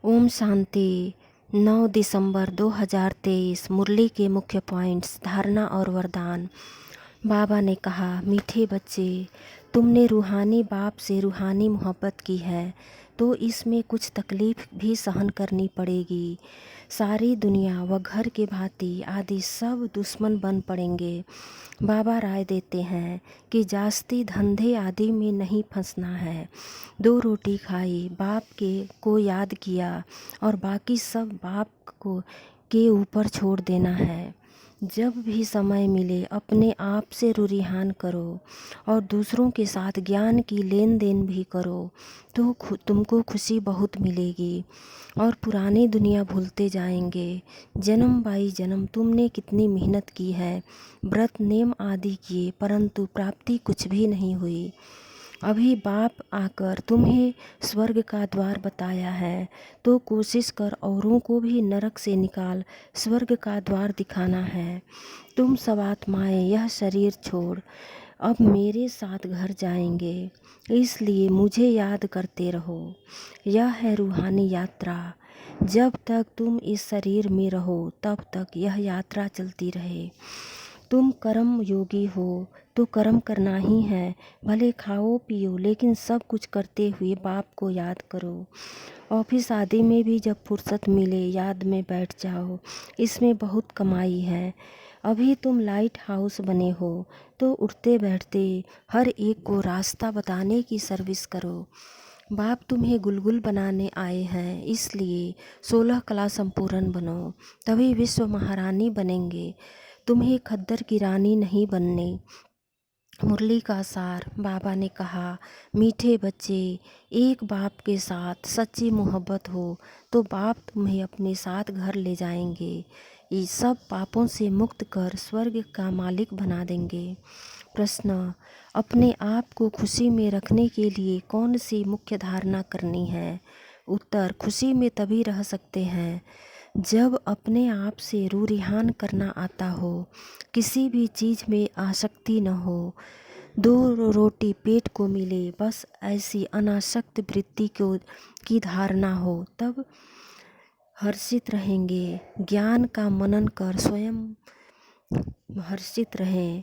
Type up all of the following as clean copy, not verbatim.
ओम शांति। 9 दिसंबर 2023। मुरली के मुख्य पॉइंट्स, धारणा और वरदान। बाबा ने कहा, मीठे बच्चे, तुमने रूहानी बाप से रूहानी मोहब्बत की है तो इसमें कुछ तकलीफ भी सहन करनी पड़ेगी। सारी दुनिया व घर के भांति आदि सब दुश्मन बन पड़ेंगे। बाबा राय देते हैं कि जास्ती धंधे आदि में नहीं फंसना है। 2 रोटी खाई, बाप को याद किया और बाकी सब बाप को के ऊपर छोड़ देना है। जब भी समय मिले अपने आप से रुरिहान करो और दूसरों के साथ ज्ञान की लेन देन भी करो तो तुमको खुशी बहुत मिलेगी और पुरानी दुनिया भूलते जाएंगे। जन्म बाई जन्म तुमने कितनी मेहनत की है, व्रत नेम आदि किए, परंतु प्राप्ति कुछ भी नहीं हुई। अभी बाप आकर तुम्हें स्वर्ग का द्वार बताया है तो कोशिश कर औरों को भी नरक से निकाल स्वर्ग का द्वार दिखाना है। तुम सब आत्माएं यह शरीर छोड़ अब मेरे साथ घर जाएंगे, इसलिए मुझे याद करते रहो। यह है रूहानी यात्रा। जब तक तुम इस शरीर में रहो तब तक यह यात्रा चलती रहे। तुम कर्म योगी हो तो कर्म करना ही है, भले खाओ पियो लेकिन सब कुछ करते हुए बाप को याद करो। ऑफिस आदि में भी जब फुर्सत मिले याद में बैठ जाओ, इसमें बहुत कमाई है। अभी तुम लाइट हाउस बने हो तो उठते बैठते हर एक को रास्ता बताने की सर्विस करो। बाप तुम्हें गुलगुल बनाने आए हैं, इसलिए 16 कला संपूर्ण बनो, तभी विश्व महारानी बनेंगे। तुम्हें खद्दर की रानी नहीं बनने। मुरली का सार। बाबा ने कहा, मीठे बच्चे, एक बाप के साथ सच्ची मोहब्बत हो तो बाप तुम्हें अपने साथ घर ले जाएंगे। ये सब पापों से मुक्त कर स्वर्ग का मालिक बना देंगे। प्रश्न, अपने आप को खुशी में रखने के लिए कौन सी मुख्य धारणा करनी है? उत्तर, खुशी में तभी रह सकते हैं जब अपने आप से रूरिहान करना आता हो, किसी भी चीज़ में आसक्ति न हो, 2 रोटी पेट को मिले, बस ऐसी अनासक्त वृत्ति की धारणा हो, तब हर्षित रहेंगे। ज्ञान का मनन कर स्वयं हर्षित रहें।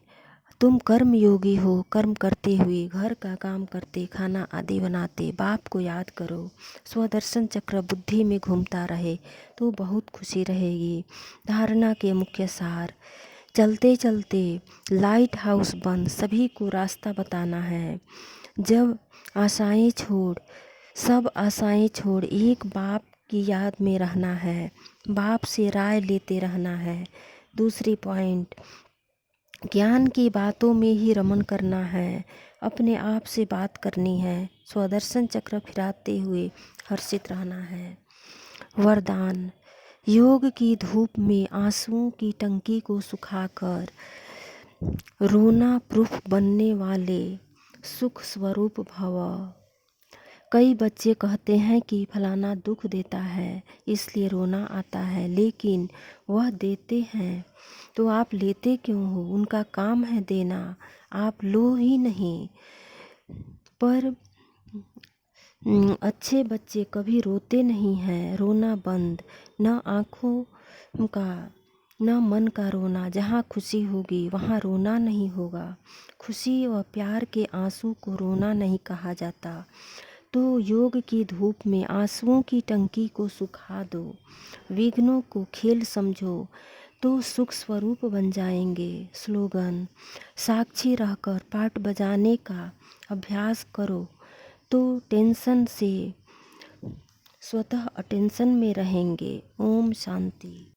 तुम कर्म योगी हो, कर्म करते हुए घर का काम करते, खाना आदि बनाते बाप को याद करो। स्वदर्शन चक्र बुद्धि में घूमता रहे तो बहुत खुशी रहेगी। धारणा के मुख्य सार, चलते चलते लाइट हाउस बन सभी को रास्ता बताना है। जब सब आशाएं छोड़ एक बाप की याद में रहना है, बाप से राय लेते रहना है। दूसरी पॉइंट, ज्ञान की बातों में ही रमन करना है, अपने आप से बात करनी है, स्वदर्शन चक्र फिराते हुए हर्षित रहना है। वरदान, योग की धूप में आंसुओं की टंकी को सुखाकर रोना प्रूफ बनने वाले सुख स्वरूप भव। कई बच्चे कहते हैं कि फलाना दुख देता है इसलिए रोना आता है, लेकिन वह देते हैं तो आप लेते क्यों हो? उनका काम है देना, आप लो ही नहीं। पर अच्छे बच्चे कभी रोते नहीं हैं। रोना बंद, न आँखों का न मन का रोना। जहाँ खुशी होगी वहाँ रोना नहीं होगा। खुशी और प्यार के आंसू को रोना नहीं कहा जाता। तो योग की धूप में आंसुओं की टंकी को सुखा दो, विघ्नों को खेल समझो तो सुख स्वरूप बन जाएंगे। स्लोगन, साक्षी रहकर पाठ बजाने का अभ्यास करो तो टेंशन से स्वतः अटेंशन में रहेंगे। ओम शांति।